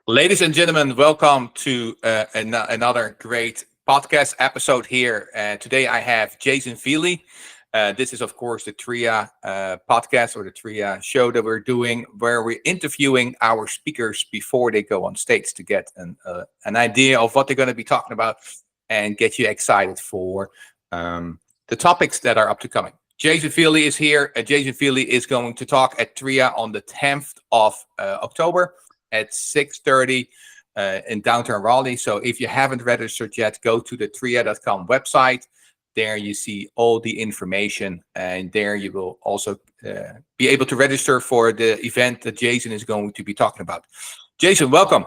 Ladies and gentlemen, welcome to another great podcast episode here. Today I have Jason Velie. This is, of course, the TRIA podcast or the TRIA show that we're doing where we're interviewing our speakers before they go on stage to get an idea of what they're going to be talking about and get you excited for the topics that are up to coming. Jason Velie is here. Jason Velie is going to talk at TRIA on the 10th of October at 6:30 in downtown Raleigh. So if you haven't registered yet, go to the tria.com website. There you see all the information, and there you will also be able to register for the event that Jason is going to be talking about. Jason, welcome.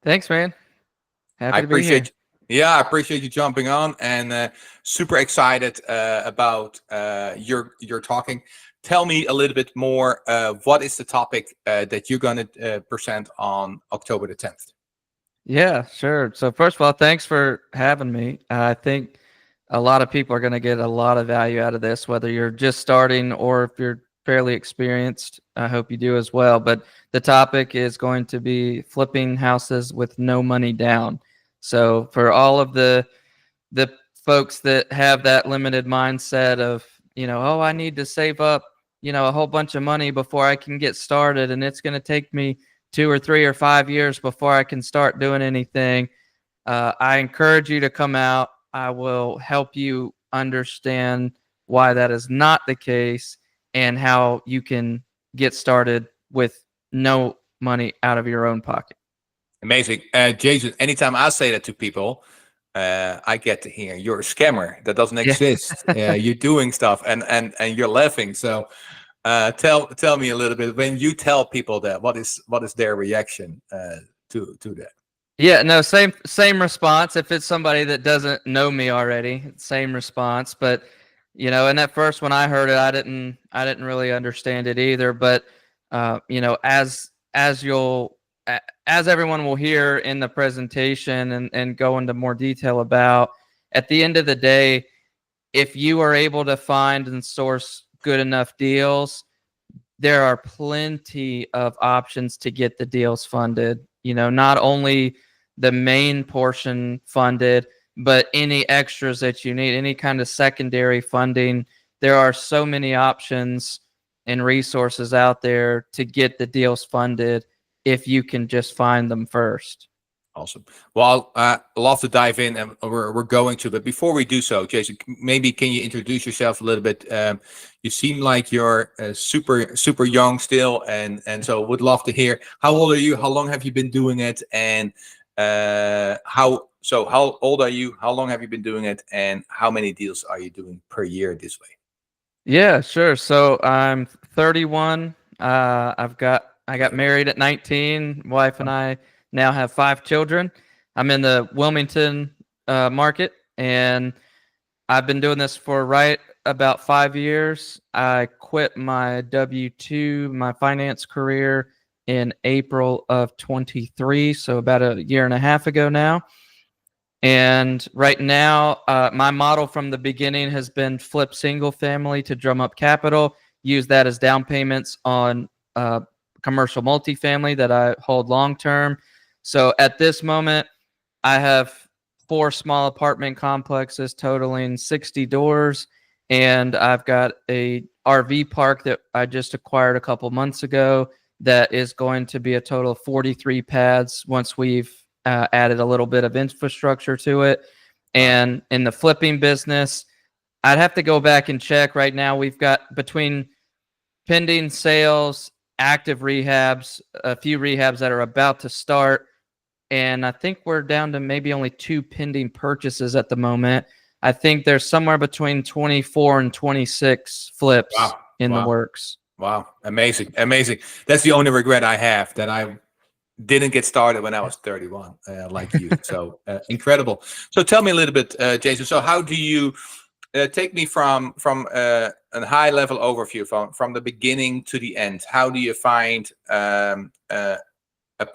Thanks, man. I Happy to be here. appreciate I appreciate you jumping on, and super excited about your talking. Tell me a little bit more. What is the topic that you're going to present on October the 10th? Yeah, sure. So first of all, thanks for having me. I think a lot of people are going to get a lot of value out of this, whether you're just starting or if you're fairly experienced. I hope you do as well. But the topic is going to be flipping houses with no money down. So for all of the folks that have that limited mindset of, oh, I need to save up, a whole bunch of money before I can get started, and it's going to take me 2 or 3 or 5 years before I can start doing anything. I encourage you to come out. I will help you understand why that is not the case and how you can get started with no money out of your own pocket. Amazing. Jason, anytime I say that to people, I get to hear you're a scammer. That doesn't exist. You're doing stuff and you're laughing. So tell me a little bit, when you tell people that, what is their reaction to that? Yeah, no, same response. If it's somebody that doesn't know me already, same response. But and at first when I heard it, I didn't really understand it either. But as everyone will hear in the presentation and go into more detail about, at the end of the day, if you are able to find and source good enough deals, there are plenty of options to get the deals funded. Not only the main portion funded, but any extras that you need, any kind of secondary funding. There are so many options and resources out there to get the deals funded if you can just find them first. Awesome. Well, I'd love to dive in, and we're going to. But before we do so, Jason, maybe can you introduce yourself a little bit? You seem like you're super young still, and so would love to hear, how old are you? How long have you been doing it? And how old are you? How long have you been doing it? And how many deals are you doing per year this way? Yeah, sure. So I'm 31. I got married at 19. Wife and I now have 5 children. I'm in the Wilmington market, and I've been doing this for right about 5 years. I quit my W-2, my finance career, in April of 23, so about a year and a half ago now. And right now, my model from the beginning has been flip single family to drum up capital, use that as down payments on commercial multifamily that I hold long term. So at this moment, I have 4 small apartment complexes totaling 60 doors, and I've got a RV park that I just acquired a couple months ago that is going to be a total of 43 pads once we've added a little bit of infrastructure to it. And in the flipping business, I'd have to go back and check. Right now, we've got between pending sales, active rehabs, a few rehabs that are about to start, and I think we're down to maybe only 2 pending purchases at the moment. I think there's somewhere between 24 and 26 flips in the works. Wow. Amazing. That's the only regret I have, that I didn't get started when I was 31, like you. So incredible. So tell me a little bit, Jason. So how do you take me from a high level overview from the beginning to the end? How do you find a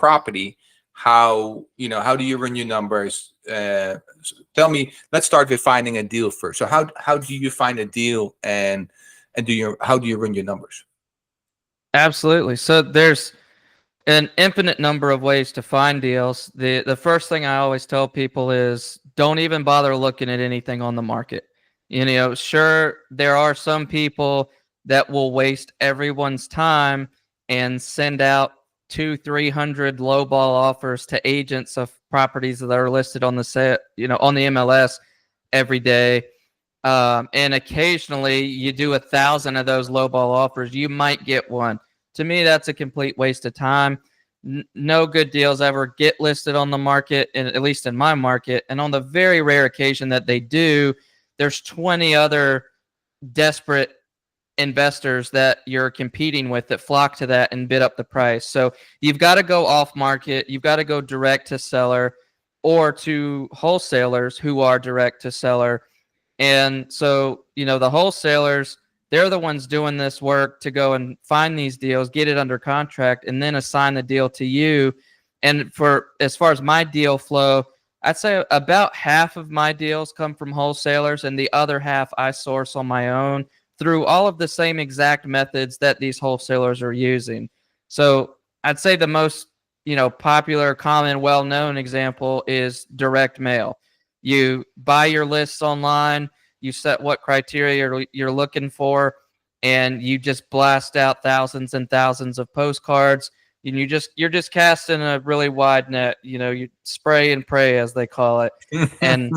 property? How do you run your numbers? Tell me. Let's start with finding a deal first. So how do you find a deal, and how do you run your numbers? Absolutely. So there's an infinite number of ways to find deals. The first thing I always tell people is don't even bother looking at anything on the market. You know, sure, there are some people that will waste everyone's time and send out 200-300 lowball offers to agents of properties that are listed on the set, on the MLS every day. And occasionally you do 1,000 of those lowball offers, you might get one. To me, that's a complete waste of time. No good deals ever get listed on the market, at least in my market. And on the very rare occasion that they do, there's 20 other desperate investors that you're competing with that flock to that and bid up the price. So you've got to go off market. You've got to go direct to seller or to wholesalers who are direct to seller. And so, the wholesalers, they're the ones doing this work to go and find these deals, get it under contract, and then assign the deal to you. And for as far as my deal flow, I'd say about half of my deals come from wholesalers, and the other half I source on my own through all of the same exact methods that these wholesalers are using. So I'd say the most, popular, common, well-known example is direct mail. You buy your lists online, you set what criteria you're looking for, and you just blast out thousands and thousands of postcards. And you're just casting a really wide net. You spray and pray, as they call it. And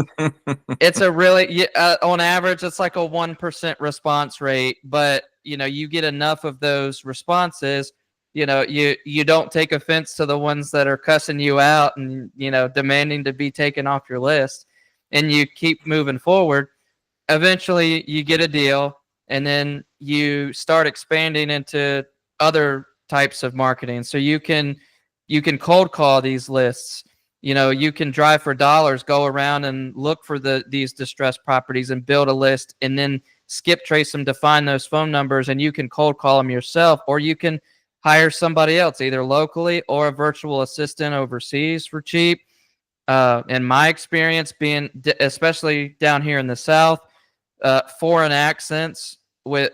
it's a really, on average, it's like a 1% response rate. But you get enough of those responses. You don't take offense to the ones that are cussing you out and demanding to be taken off your list, and you keep moving forward. Eventually, you get a deal, and then you start expanding into other types of marketing. So you can cold call these lists. You can drive for dollars, go around and look for these distressed properties and build a list, and then skip trace them to find those phone numbers, and you can cold call them yourself, or you can hire somebody else, either locally or a virtual assistant overseas for cheap. In my experience, being especially down here in the South, foreign accents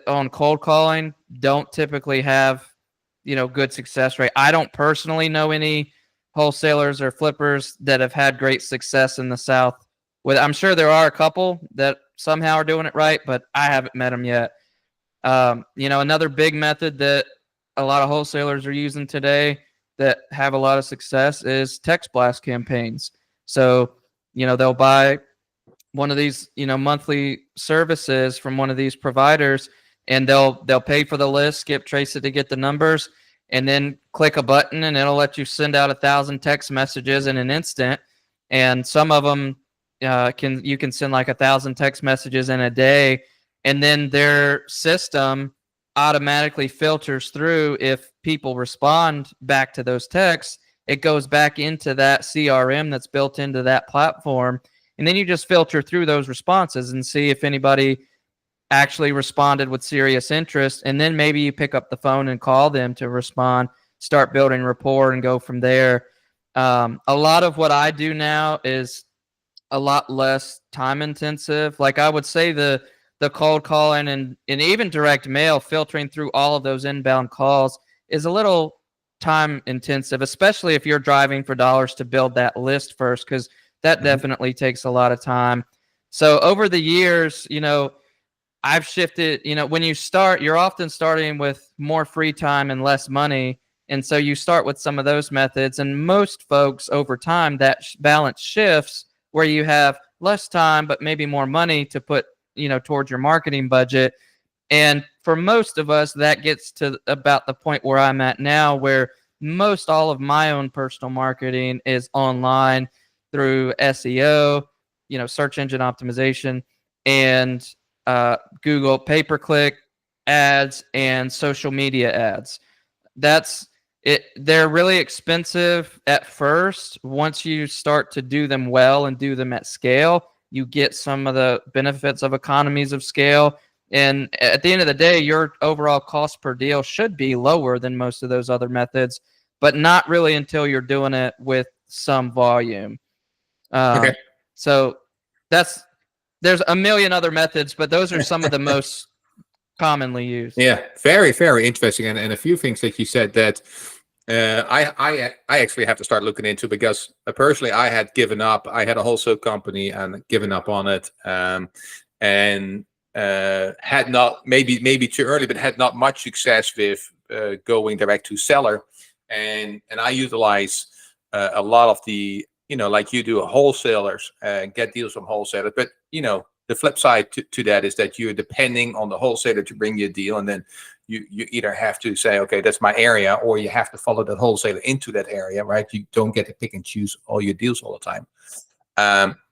on cold calling don't typically have good success rate. I don't personally know any wholesalers or flippers that have had great success in the South. I'm sure there are a couple that somehow are doing it right, but I haven't met them yet. Another big method that a lot of wholesalers are using today that have a lot of success is text blast campaigns. So, they'll buy one of these, monthly services from one of these providers, and they'll pay for the list, skip trace it to get the numbers, and then click a button, and it'll let you send out 1,000 text messages in an instant. And some of them you can send like 1,000 text messages in a day, and then their system automatically filters through. If people respond back to those texts, it goes back into that CRM that's built into that platform. And then you just filter through those responses and see if anybody actually responded with serious interest. And then maybe you pick up the phone and call them to respond, start building rapport, and go from there. A lot of what I do now is a lot less time intensive. Like I would say the cold calling and even direct mail, filtering through all of those inbound calls is a little time intensive, especially if you're driving for dollars to build that list first, because that definitely takes a lot of time. So over the years, I've shifted. When you start, you're often starting with more free time and less money, and so you start with some of those methods. And most folks over time, that balance shifts where you have less time but maybe more money to put towards your marketing budget. And for most of us, that gets to about the point where I'm at now, where most all of my own personal marketing is online through SEO, search engine optimization, and Google pay-per-click ads and social media ads. That's it. They're really expensive at first. Once you start to do them well and do them at scale, you get some of the benefits of economies of scale. And at the end of the day, your overall cost per deal should be lower than most of those other methods, but not really until you're doing it with some volume. Okay. So there's a million other methods, but those are some of the most commonly used. Yeah, very, very interesting. And a few things that you said that I actually have to start looking into, because personally I had given up. I had a wholesale company and given up on it, and had not, maybe too early, but had not much success with going direct to seller, and I utilize a lot of the, like you do, wholesalers, get deals from wholesalers, but the flip side to that is that you're depending on the wholesaler to bring you a deal, and then you either have to say, okay, that's my area, or you have to follow that wholesaler into that area, right? You don't get to pick and choose all your deals all the time.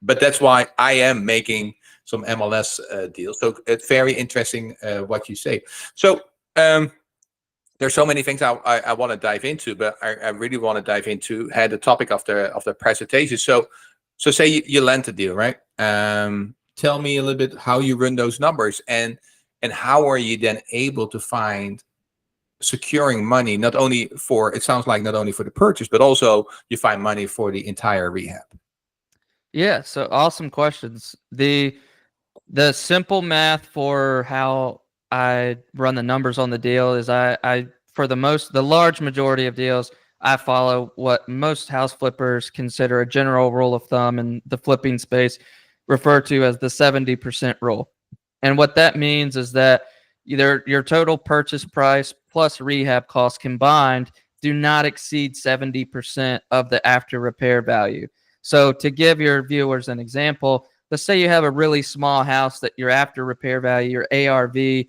But that's why I am making some MLS deals. So it's very interesting what you say. So there's so many things I want to dive into, but I really want to dive into the topic of the presentation. So say you land a deal, right? Tell me a little bit how you run those numbers, and how are you then able to find securing money, not only for, it sounds like, not only for the purchase, but also you find money for the entire rehab. Yeah, so awesome questions. The simple math for how I run the numbers on the deal is I for the large majority of deals, I follow what most house flippers consider a general rule of thumb in the flipping space, referred to as the 70% rule. And what that means is that either your total purchase price plus rehab costs combined do not exceed 70% of the after repair value. So to give your viewers an example, let's say you have a really small house that your after repair value, your ARV, is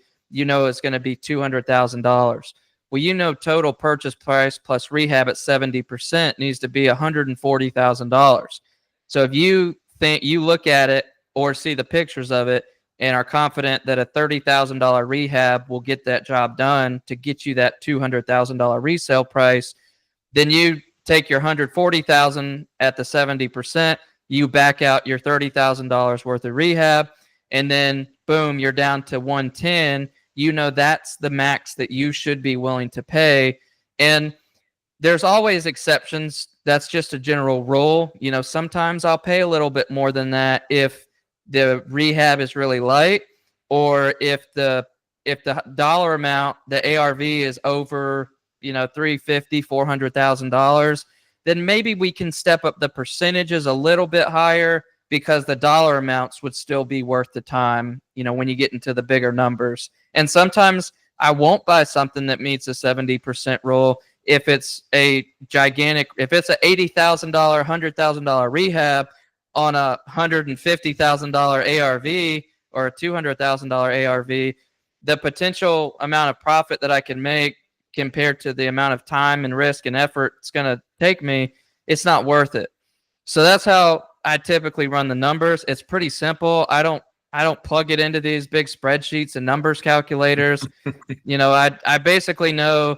going to be $200,000. Well, total purchase price plus rehab at 70% needs to be $140,000. So if you look at it or see the pictures of it and are confident that a $30,000 rehab will get that job done to get you that $200,000 resale price, then you take your $140,000 at the 70%, you back out your $30,000 worth of rehab, and then boom, you're down to 110. That's the max that you should be willing to pay. And there's always exceptions. That's just a general rule. Sometimes I'll pay a little bit more than that if the rehab is really light, or if the dollar amount, the ARV is over, 350, $400,000, then maybe we can step up the percentages a little bit higher, because the dollar amounts would still be worth the time, when you get into the bigger numbers. And sometimes I won't buy something that meets a 70% rule if it's a $80,000, $100,000 rehab on a $150,000 ARV or a $200,000 ARV. The potential amount of profit that I can make compared to the amount of time and risk and effort it's going to take me, it's not worth it. So that's how I typically run the numbers. It's pretty simple. I don't plug it into these big spreadsheets and numbers calculators. I basically know,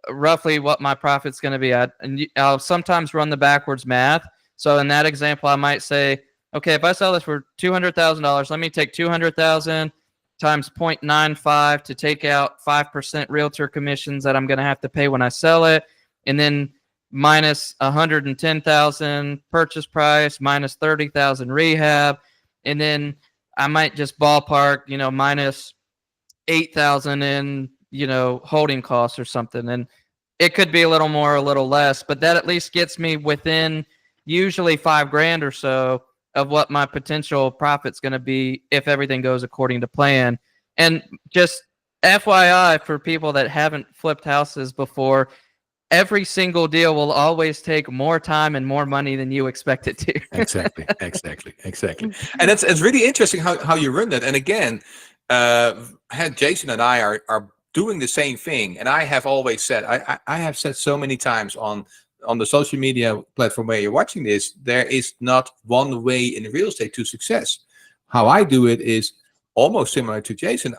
roughly what my profit's going to be at. And I'll sometimes run the backwards math. So in that example, I might say, okay, if I sell this for $200,000, let me take 200,000 times 0.95 to take out 5% realtor commissions that I'm going to have to pay when I sell it, and then minus 110,000 purchase price, minus 30,000 rehab, and then I might just ballpark, minus 8,000 in, holding costs or something. And it could be a little more, a little less, but that at least gets me within usually $5,000 or so of what my potential profit's going to be if everything goes according to plan. And just FYI for people that haven't flipped houses before, every single deal will always take more time and more money than you expect it to. Exactly. And it's really interesting how you run that. And again, Jason and I are doing the same thing. And I have always said, I have said so many times on the social media platform where you're watching this, there is not one way in real estate to success. How I do it is almost similar to Jason.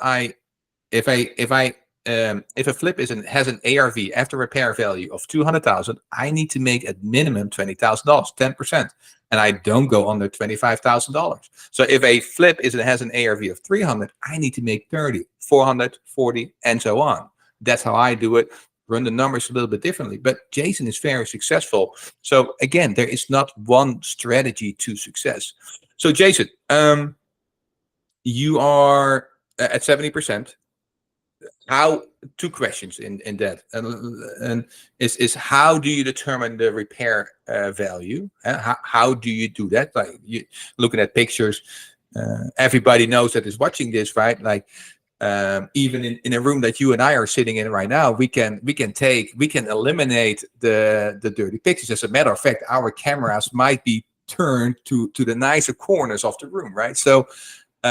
If a flip has an ARV, after repair value, of 200,000, I need to make at minimum $20,000, 10%, and I don't go under $25,000. So if a flip has an ARV of 300, I need to make 30, 400, 40, and so on. That's how I do it. Run the numbers a little bit differently, but Jason is very successful. So again, there is not one strategy to success. So Jason, you are at 70%. how two questions in that, and is how do you determine the repair value? How do you do that? Like you looking at pictures, everybody knows that is watching this, right? Like even in a room that you and I are sitting in right now, we can eliminate the dirty pictures. As a matter of fact, our cameras might be turned to the nicer corners of the room, right? So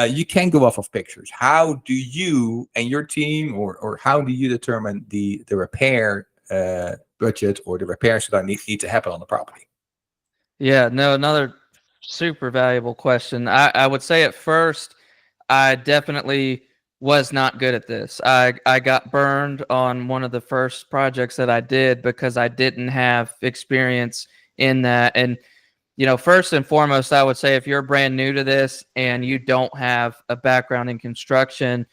you can go off of pictures. How do you and your team, or how do you determine the repair budget or the repairs that need to happen on the property? Yeah, no, another super valuable question. I would say at first, I definitely was not good at this. I got burned on one of the first projects that I did because I didn't have experience in that. And first and foremost, I would say if you're brand new to this and you don't have a background in construction,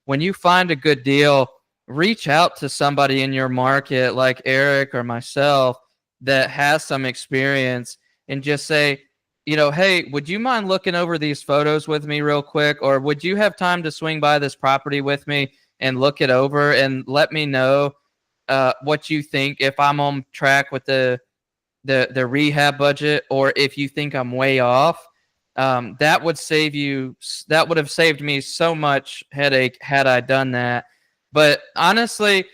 when you find a good deal, reach out to somebody in your market like Eric or myself that has some experience and just say, hey, would you mind looking over these photos with me real quick? Or would you have time to swing by this property with me and look it over and let me know what you think, if I'm on track with the rehab budget, or if you think I'm way off. That would have saved me so much headache had I done that. But honestly,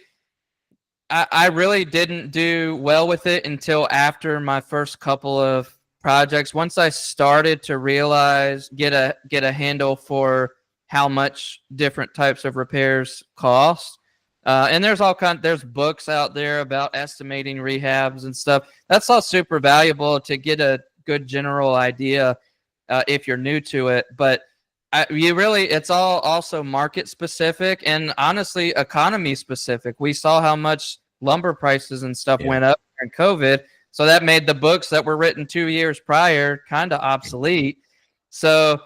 I really didn't do well with it until after my first couple of projects. Once I started to realize, get a handle for how much different types of repairs cost. And there's books out there about estimating rehabs and stuff. That's all super valuable to get a good general idea if you're new to it. But it's all also market specific and honestly economy specific. We saw how much lumber prices and stuff Yeah. went up during COVID. So that made the books that were written 2 years prior kind of obsolete. So,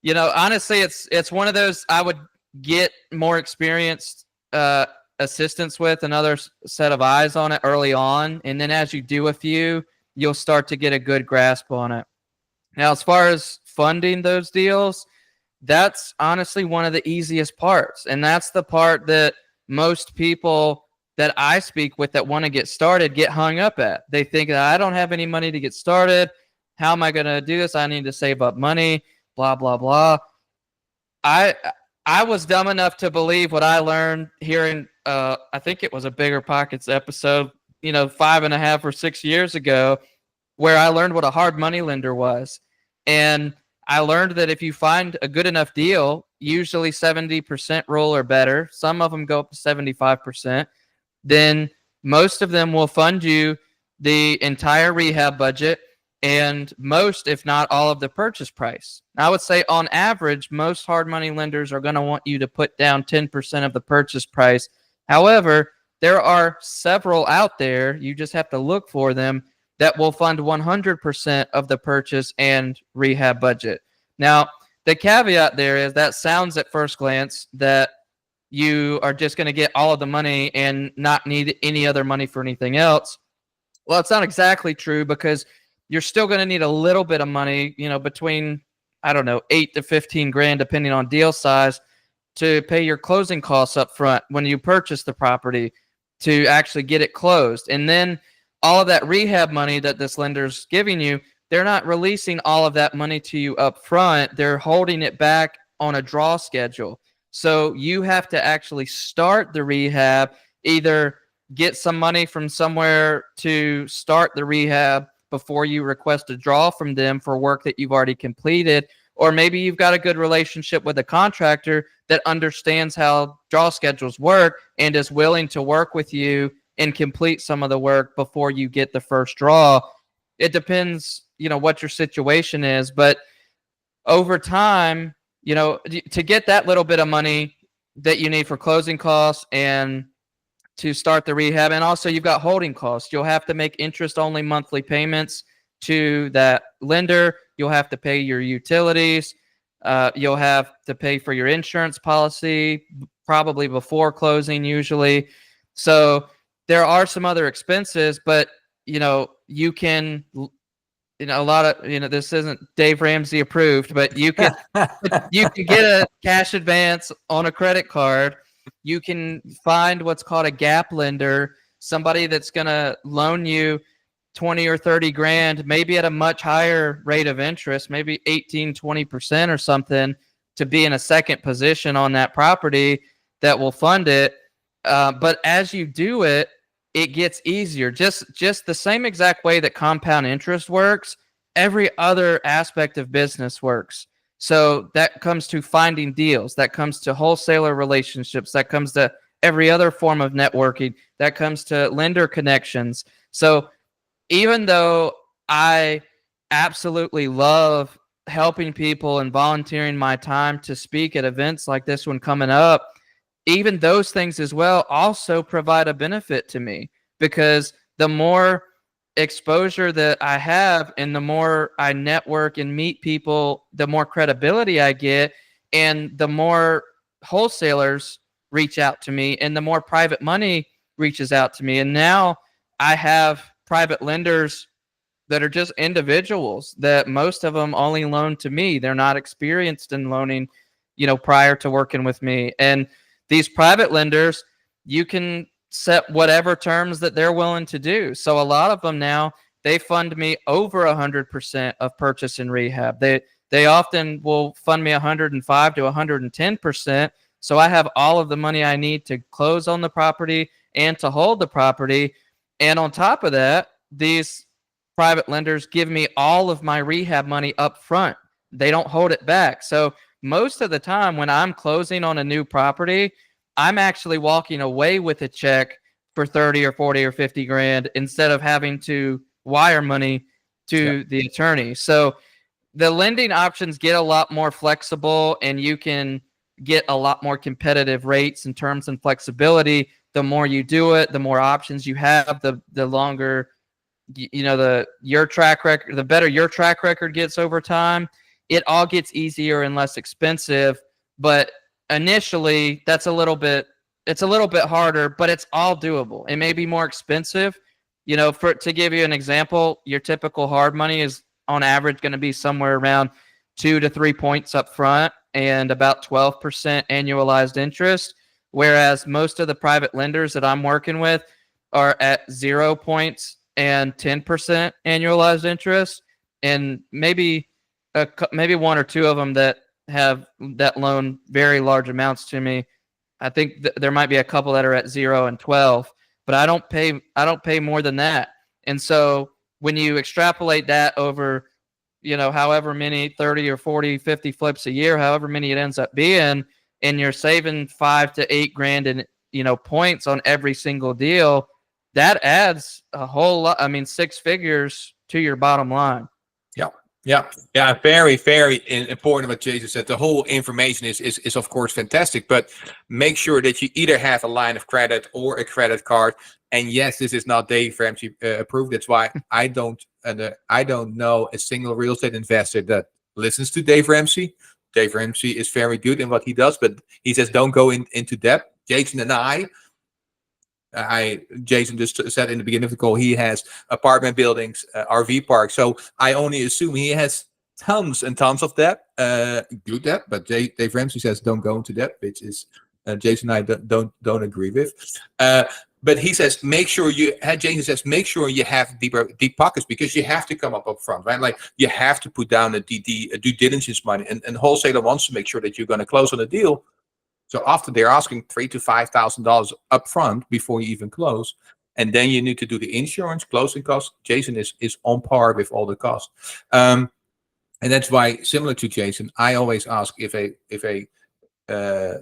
honestly, it's one of those I would get more experienced assistance with, another set of eyes on it early on. And then as you do a few, you'll start to get a good grasp on it. Now, as far as funding those deals, that's honestly one of the easiest parts. And that's the part that most people that I speak with that want to get started get hung up at. They think that I don't have any money to get started. How am I going to do this? I need to save up money, blah, blah, blah. I was dumb enough to believe what I learned hearing, I think it was a Bigger Pockets episode, 5.5 or 6 years ago, where I learned what a hard money lender was. And I learned that if you find a good enough deal, usually 70% rule or better, some of them go up to 75%, then most of them will fund you the entire rehab budget and most, if not all, of the purchase price. I would say on average, most hard money lenders are going to want you to put down 10% of the purchase price. However, there are several out there, you just have to look for them, that will fund 100% of the purchase and rehab budget. Now, the caveat there is that sounds at first glance that you are just going to get all of the money and not need any other money for anything else. Well, it's not exactly true because you're still going to need a little bit of money, between, I don't know, 8 to 15 grand, depending on deal size, to pay your closing costs up front when you purchase the property to actually get it closed. And then all of that rehab money that this lender's giving you, they're not releasing all of that money to you up front. They're holding it back on a draw schedule. So you have to actually start the rehab, either get some money from somewhere to start the rehab before you request a draw from them for work that you've already completed, or maybe you've got a good relationship with a contractor that understands how draw schedules work and is willing to work with you and complete some of the work before you get the first draw. It depends, what your situation is, but over time, to get that little bit of money that you need for closing costs and to start the rehab, and also you've got holding costs. You'll have to make interest-only monthly payments to that lender. You'll have to pay your utilities. You'll have to pay for your insurance policy, probably before closing usually. So there are some other expenses, but, you can, a lot of, this isn't Dave Ramsey approved, but you can get a cash advance on a credit card you can find what's called a gap lender, somebody that's going to loan you 20 or 30 grand, maybe at a much higher rate of interest, maybe 18, 20% or something, to be in a second position on that property that will fund it. But as you do it, it gets easier. Just the same exact way that compound interest works, every other aspect of business works. So that comes to finding deals, that comes to wholesaler relationships, that comes to every other form of networking, that comes to lender connections. So even though I absolutely love helping people and volunteering my time to speak at events like this one coming up, even those things as well also provide a benefit to me, because the more exposure that I have and the more I network and meet people, the more credibility I get, and the more wholesalers reach out to me, and the more private money reaches out to me. And now I have private lenders that are just individuals that most of them only loan to me. They're not experienced in loaning, prior to working with me. And these private lenders, you can set whatever terms that they're willing to do. So a lot of them now, they fund me over 100% of purchase and rehab. They often will fund me 105 to 110%. So I have all of the money I need to close on the property and to hold the property. And on top of that, these private lenders give me all of my rehab money up front. They don't hold it back. So most of the time when I'm closing on a new property, I'm actually walking away with a check for 30 or 40 or 50 grand instead of having to wire money to the attorney. So the lending options get a lot more flexible, and you can get a lot more competitive rates in terms and flexibility. The more you do it, the more options you have, the longer your track record, the better your track record gets over time. It all gets easier and less expensive, but initially it's a little bit harder, but it's all doable. It may be more expensive. To give you an example, your typical hard money is on average going to be somewhere around 2 to 3 points up front and about 12% annualized interest, whereas most of the private lenders that I'm working with are at 0 points and 10% annualized interest, and maybe one or two of them that loan very large amounts to me. I think there might be a couple that are at 0 and 12, but I don't pay more than that. And so when you extrapolate that over, however many 30 or 40, 50 flips a year, however many it ends up being, and you're saving 5 to 8 grand in, points on every single deal, that adds a whole lot. I mean, 6 figures to your bottom line. Yeah. Very, very important what Jason said. The whole information is of course fantastic, but make sure that you either have a line of credit or a credit card. And yes, this is not Dave Ramsey approved. That's why I don't know a single real estate investor that listens to Dave Ramsey. Dave Ramsey is very good in what he does, but he says don't go into debt. Jason and Jason just said in the beginning of the call, he has apartment buildings, RV parks. So I only assume he has tons and tons of debt, good debt. But Dave Ramsey says don't go into debt, which is Jason and I don't agree with. But he says Jason says make sure you have deep pockets, because you have to come up front, right? Like you have to put down a due diligence money, and wholesaler wants to make sure that you're going to close on a deal. So often they're asking $3,000 to $5,000 up front before you even close. And then you need to do the insurance, closing costs. Jason is on par with all the costs. And that's why, similar to Jason, I always ask if a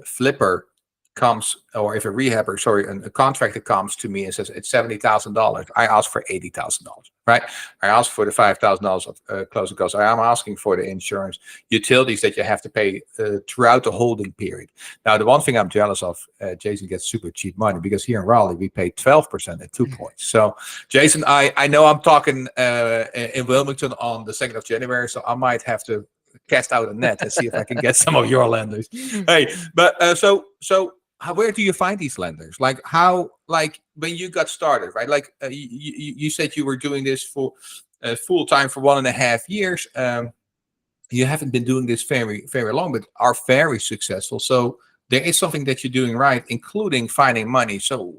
flipper comes, or if a contractor comes to me and says it's $70,000, I ask for $80,000, right? I ask for the $5,000 of closing costs. I am asking for the insurance, utilities that you have to pay throughout the holding period. Now, the one thing I'm jealous of, Jason gets super cheap money, because here in Raleigh we pay 12% at 2 points. So, Jason, I know I'm talking in Wilmington on the 2nd of January, so I might have to cast out a net and see if I can get some of your lenders. Hey, but where do you find these lenders? Like when you got started, right? Like you said you were doing this for full time for 1.5 years. You haven't been doing this very, very long, but are very successful. So there is something that you're doing right, including finding money. So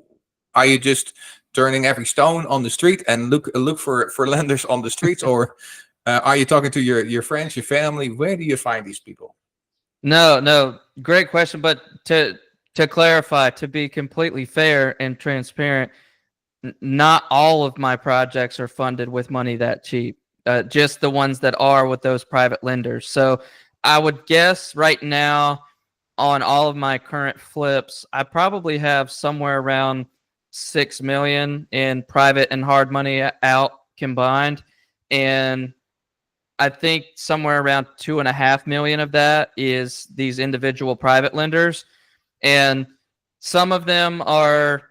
are you just turning every stone on the street and look for lenders on the streets, or are you talking to your friends, your family? Where do you find these people? No, no, great question. But to clarify, to be completely fair and transparent, not all of my projects are funded with money that cheap. Just the ones that are with those private lenders. So I would guess right now on all of my current flips, I probably have somewhere around 6 million in private and hard money out combined, and I think somewhere around 2.5 million of that is these individual private lenders, and some of them are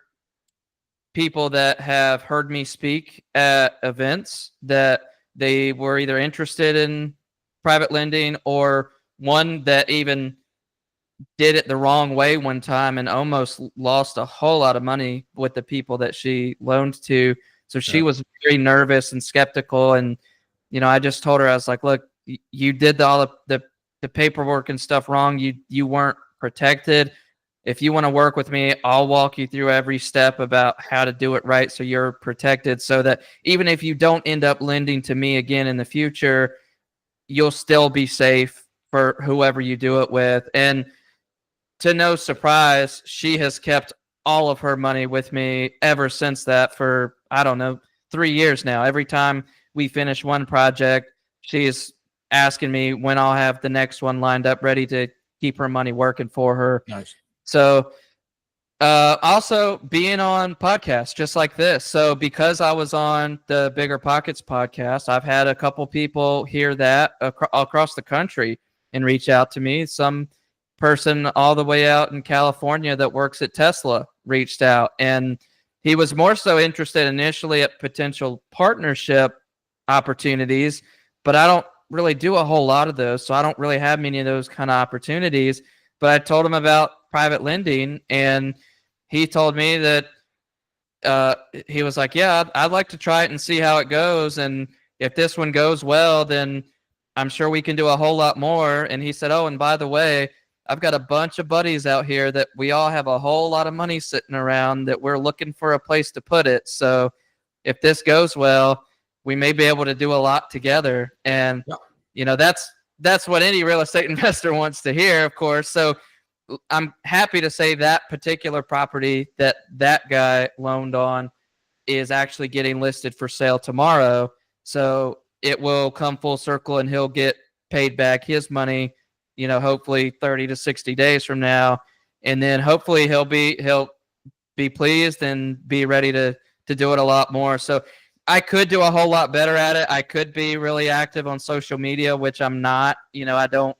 people that have heard me speak at events that they were either interested in private lending, or one that even did it the wrong way one time and almost lost a whole lot of money with the people that she loaned to. So she Yeah. was very nervous and skeptical. And, I just told her, I was like, look, you did all of the paperwork and stuff wrong. You weren't protected. If you want to work with me, I'll walk you through every step about how to do it right so you're protected, so that even if you don't end up lending to me again in the future, you'll still be safe for whoever you do it with. And to no surprise, she has kept all of her money with me ever since that for, I don't know, 3 years now. Every time we finish one project, she's asking me when I'll have the next one lined up ready to keep her money working for her. Nice. So also being on podcasts just like this. So because I was on the Bigger Pockets podcast, I've had a couple people hear that across the country and reach out to me. Some person all the way out in California that works at Tesla reached out, and he was more so interested initially at potential partnership opportunities, but I don't really do a whole lot of those, so I don't really have many of those kind of opportunities. But I told him about private lending, and he told me that he was like, yeah, I'd like to try it and see how it goes, and if this one goes well, then I'm sure we can do a whole lot more. And he said, oh, and by the way, I've got a bunch of buddies out here that we all have a whole lot of money sitting around that we're looking for a place to put it. So if this goes well, we may be able to do a lot together. And, Yeah. that's what any real estate investor wants to hear, of course. So I'm happy to say that particular property that guy loaned on is actually getting listed for sale tomorrow. So it will come full circle and he'll get paid back his money, hopefully 30 to 60 days from now. And then hopefully he'll be pleased and be ready to do it a lot more. So I could do a whole lot better at it. I could be really active on social media, which I'm not. I don't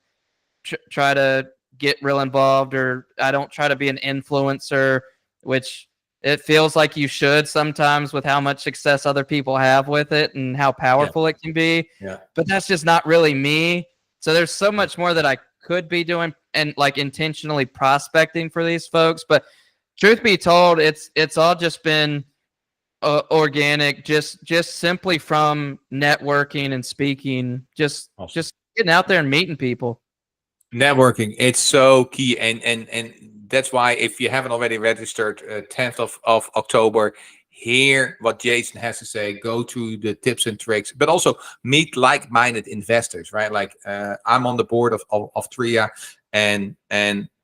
try to get real involved, or I don't try to be an influencer, which it feels like you should sometimes with how much success other people have with it and how powerful it can be. Yeah. But that's just not really me. So there's so much more that I could be doing and like intentionally prospecting for these folks. But truth be told, it's all just been organic, just simply from networking and speaking, just getting out there and meeting people. Networking, it's so key, and that's why if you haven't already registered, 10th of October, hear what Jason has to say, go to the tips and tricks, but also meet like-minded investors, right? Like I'm on the board of TRIA, and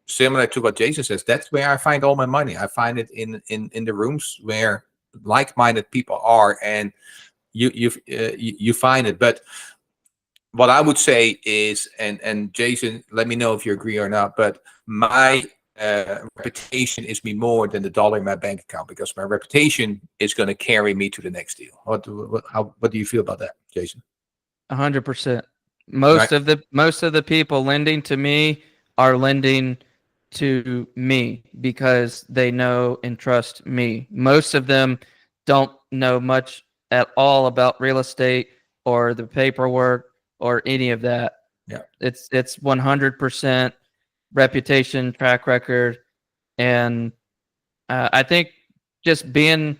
similar to what Jason says, that's where I find all my money. I find it in the rooms where like-minded people are, and you find it. But what I would say is, and Jason, let me know if you agree or not, but my reputation is me more than the dollar in my bank account, because my reputation is going to carry me to the next deal. What do you feel about that, Jason? 100%. Right. Most of the people lending to me are lending to me because they know and trust me. Most of them don't know much at all about real estate or the paperwork or any of that. Yeah. It's 100% reputation, track record, and I think just being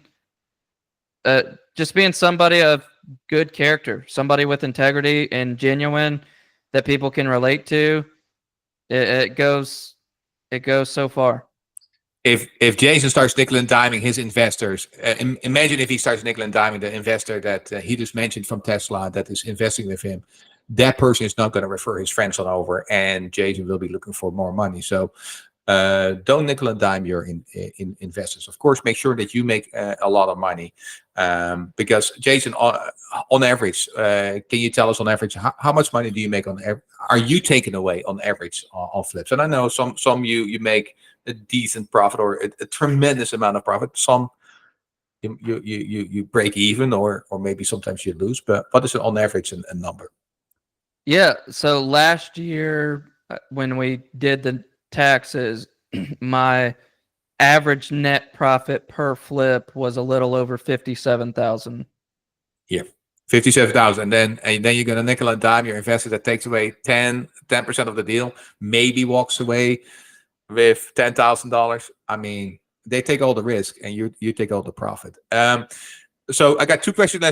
somebody of good character, somebody with integrity and genuine that people can relate to, it goes it goes so far. If Jason starts nickel and diming his investors, imagine if he starts nickel and diming the investor that he just mentioned from Tesla that is investing with him. That person is not going to refer his friends on over, and Jason will be looking for more money. So don't nickel and dime your investors. Of course, make sure that you make a lot of money. Because Jason, on average, can you tell us on average how much money do you make on? Are you taking away on average on flips? And I know some you make a decent profit or a tremendous amount of profit. Some you break even or maybe sometimes you lose. But what is it on average a number? Yeah. So last year, when we did the taxes, my average net profit per flip was a little over 57,000. Yeah. 57,000, and then you're gonna nickel and dime your investor that takes away 10% of the deal, maybe walks away with $10,000. I mean, they take all the risk, and you take all the profit. So I got two questions.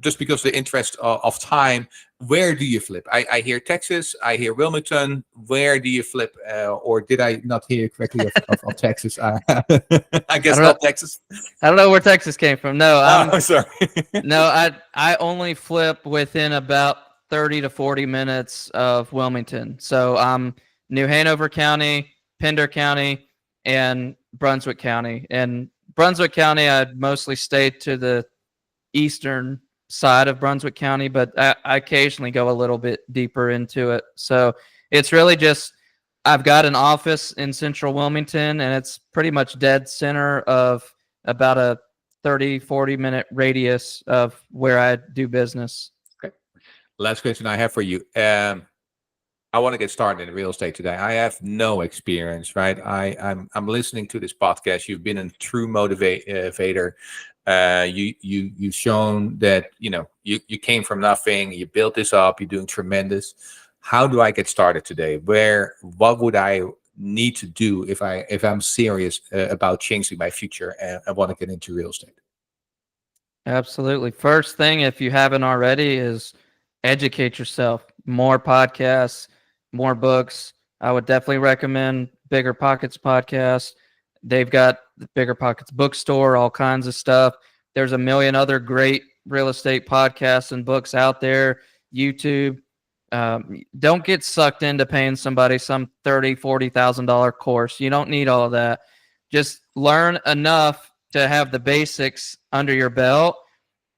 Just because the interest of time, where do you flip? I hear Texas, I hear Wilmington. Where do you flip? Or did I not hear correctly of Texas? I I guess don't know. not Texas. I don't know where Texas came from. No, Oh, sorry. no, I only flip within about 30 to 40 minutes of Wilmington. So I'm New Hanover County, Pender County, and Brunswick County. And Brunswick County, I'd mostly stay to the eastern side of Brunswick County, but I occasionally go a little bit deeper into it. So it's really just I've got an office in central Wilmington, and it's pretty much dead center of about a 30-40 minute radius of where I do business. Okay. Last question I have for you. I want to get started in real estate today. I have no experience, right? I'm listening to this podcast. You've been a true motivator. You've shown that you came from nothing. You built this up. You're doing tremendous. How do I get started today? What would I need to do if I'm serious about changing my future and I want to get into real estate? Absolutely. First thing, if you haven't already, is educate yourself. More podcasts, more books. I would definitely recommend Bigger Pockets podcast. They've got the Bigger Pockets bookstore, all kinds of stuff. There's a million other great real estate podcasts and books out there. YouTube. Don't get sucked into paying somebody some $30,000-$40,000 course. You don't need all of that. Just learn enough to have the basics under your belt,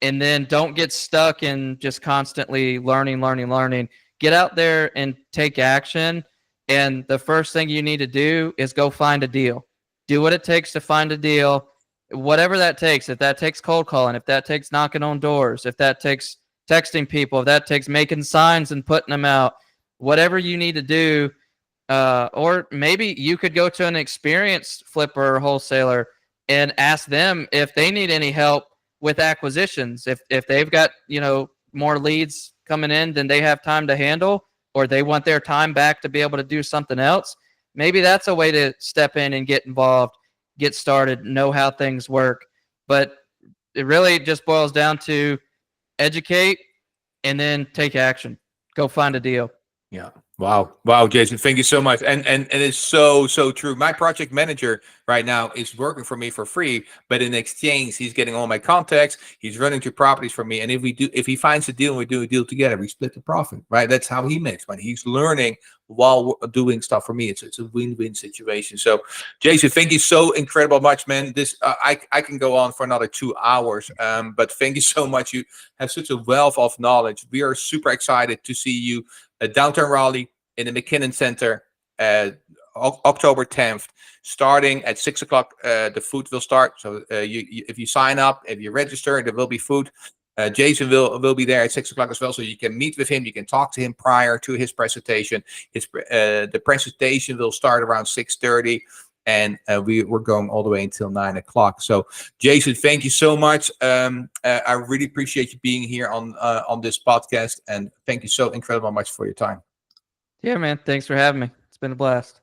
and then don't get stuck in just constantly learning. Get out there and take action. And the first thing you need to do is go find a deal. Do what it takes to find a deal, whatever that takes. If that takes cold calling, if that takes knocking on doors, if that takes texting people, if that takes making signs and putting them out, whatever you need to do. Or maybe you could go to an experienced flipper or wholesaler and ask them if they need any help with acquisitions. If they've got, more leads coming in than they have time to handle, or they want their time back to be able to do something else, maybe that's a way to step in and get involved, get started, know how things work. But it really just boils down to educate and then take action. Go find a deal. Yeah. Wow, Jason, thank you so much. And it's so true. My project manager right now is working for me for free, but in exchange, he's getting all my contacts. He's running two properties for me. And if he finds a deal and we do a deal together, we split the profit, right? That's how he makes money. He's learning while doing stuff for me. It's a win-win situation. So, Jason, thank you so incredible much, man. This I can go on for another 2 hours. But thank you so much. You have such a wealth of knowledge. We are super excited to see you at downtown Raleigh in the McKinnon Center, October 10th, starting at 6 o'clock. The food will start. So if you sign up, if you register, there will be food. Jason will be there at 6 o'clock as well, so you can meet with him. You can talk to him prior to his presentation. The presentation will start around 6:30, and we're going all the way until 9 o'clock. So, Jason, thank you so much. I really appreciate you being here on this podcast, and thank you so incredibly much for your time. Yeah, man. Thanks for having me. It's been a blast.